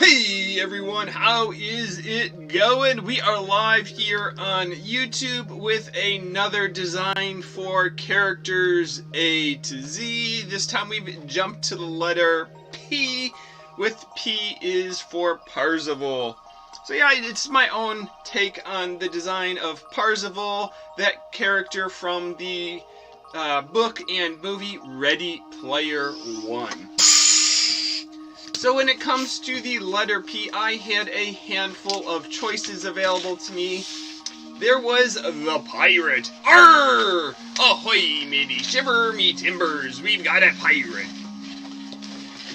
Hey everyone, how is it going? We are live here on YouTube with another design for characters A to Z. This time we've jumped to the letter P, with P is for Parzival. So yeah, it's my own take on the design of Parzival, that character from the book and movie Ready Player One. So when it comes to the letter P, I had a handful of choices available to me. There was the pirate. Arr! Ahoy, matey, shiver me timbers, we've got a pirate.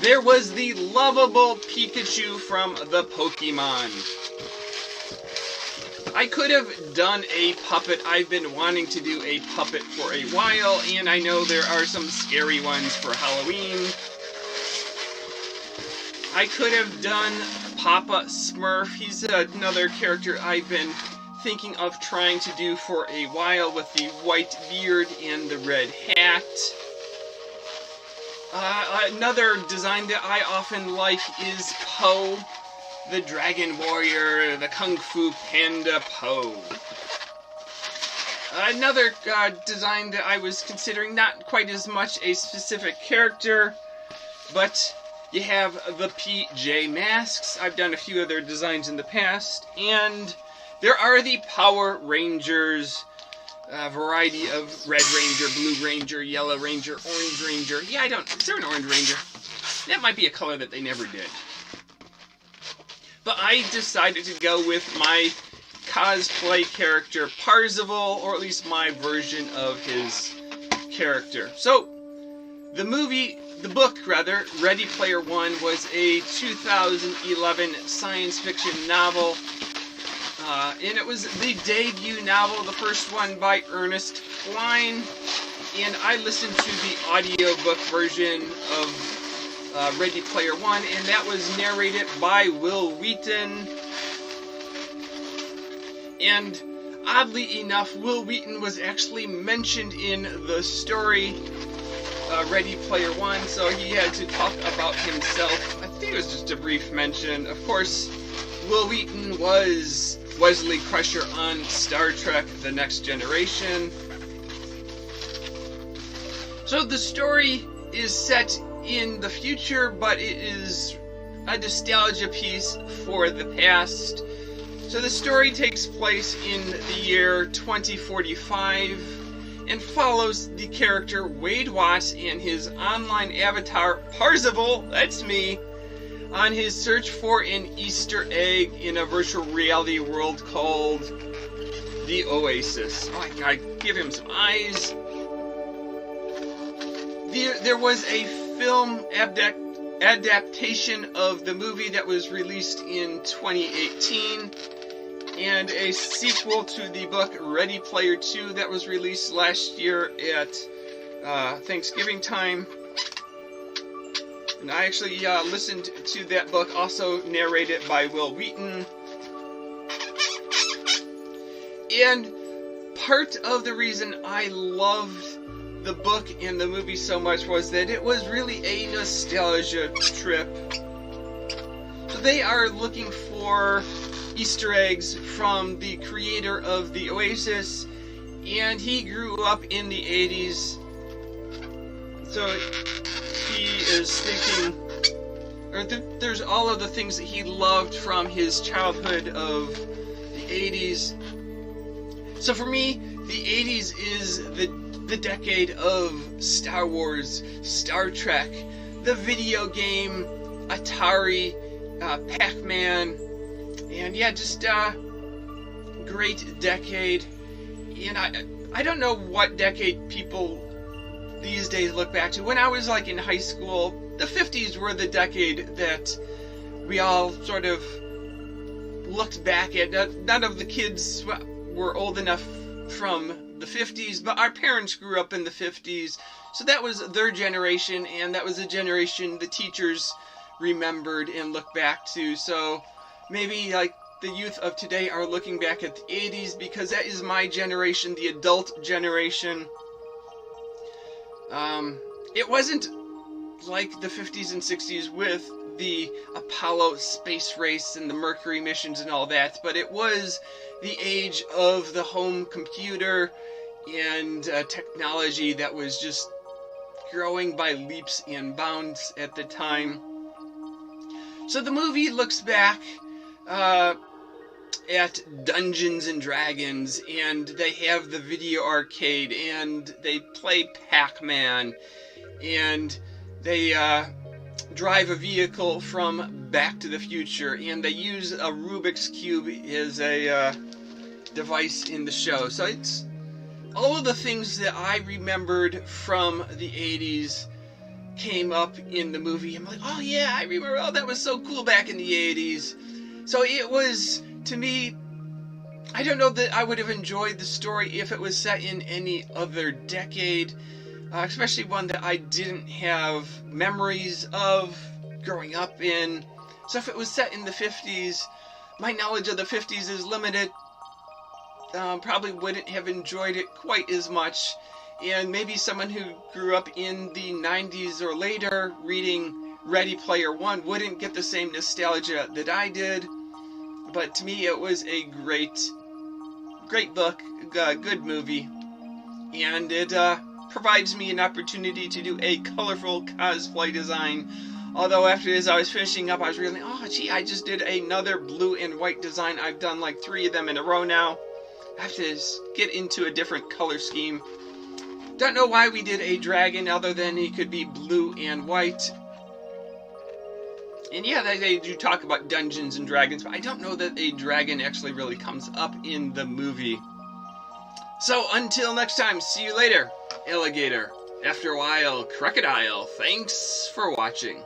There was the lovable Pikachu from the Pokemon. I could have done a puppet. I've been wanting to do a puppet for a while, and I know there are some scary ones for Halloween. I could have done Papa Smurf. He's another character I've been thinking of trying to do for a while, with the white beard and the red hat. Another design that I often like is Po, the Dragon Warrior, the Kung Fu Panda Po. Another design that I was considering, not quite as much a specific character, but you have the PJ Masks. I've done a few of their designs in the past. And there are the Power Rangers, a variety of Red Ranger, Blue Ranger, Yellow Ranger, Orange Ranger. Yeah, is there an Orange Ranger? That might be a color that they never did. But I decided to go with my cosplay character Parzival, or at least my version of his character. So, the book, Ready Player One, was a 2011 science fiction novel. And it was the debut novel, the first one by Ernest Cline. And I listened to the audiobook version of Ready Player One, and that was narrated by Wil Wheaton. And oddly enough, Wil Wheaton was actually mentioned in the story Ready Player One, so he had to talk about himself. I think it was just a brief mention. Of course, Wil Wheaton was Wesley Crusher on Star Trek The Next Generation. So the story is set in the future, but it is a nostalgia piece for the past. So the story takes place in the year 2045 and follows the character Wade Watts and his online avatar Parzival, that's me, on his search for an Easter egg in a virtual reality world called the Oasis. Oh my god, give him some eyes. There was a film adaptation of the movie that was released in 2018, and a sequel to the book Ready Player 2 that was released last year at Thanksgiving time. And I actually listened to that book, also narrated by Wil Wheaton. And part of the reason I loved the book and the movie so much was that it was really a nostalgia trip. So they are looking for Easter eggs from the creator of the Oasis, and he grew up in the 80s, so he is thinking, there's all of the things that he loved from his childhood of the 80s. So for me, the 80s is the decade of Star Wars, Star Trek, the video game, Atari, Pac-Man, and yeah, just great decade. And I don't know what decade people these days look back to. When I was like in high school, the 50s were the decade that we all sort of looked back at. None of the kids were old enough from the 50s, but our parents grew up in the 50s, so that was their generation, and that was the generation the teachers remembered and looked back to. So maybe like the youth of today are looking back at the 80s, because that is my generation, the adult generation. It wasn't like the 50s and 60s with the Apollo space race and the Mercury missions and all that, but it was the age of the home computer and technology that was just growing by leaps and bounds at the time. So the movie looks back at Dungeons and Dragons, and they have the video arcade, and they play Pac-Man, and they drive a vehicle from Back to the Future, and they use a Rubik's Cube as a device in the show. So it's all of the things that I remembered from the 80s came up in the movie. I'm like, oh yeah, I remember, oh, that was so cool back in the 80s. So it was, to me, I don't know that I would have enjoyed the story if it was set in any other decade, especially one that I didn't have memories of growing up in. So if it was set in the 50s, my knowledge of the 50s is limited. Probably wouldn't have enjoyed it quite as much. And maybe someone who grew up in the 90s or later reading Ready Player One wouldn't get the same nostalgia that I did. But to me, it was a great book, good movie. And it provides me an opportunity to do a colorful cosplay design. Although after as I was finishing up, I was realizing, oh gee, I just did another blue and white design. I've done like 3 of them in a row now. I have to get into a different color scheme. Don't know why we did a dragon other than he could be blue and white. And yeah, they do talk about Dungeons and Dragons, but I don't know that a dragon actually really comes up in the movie. So until next time, see you later, alligator. After a while, crocodile. Thanks for watching.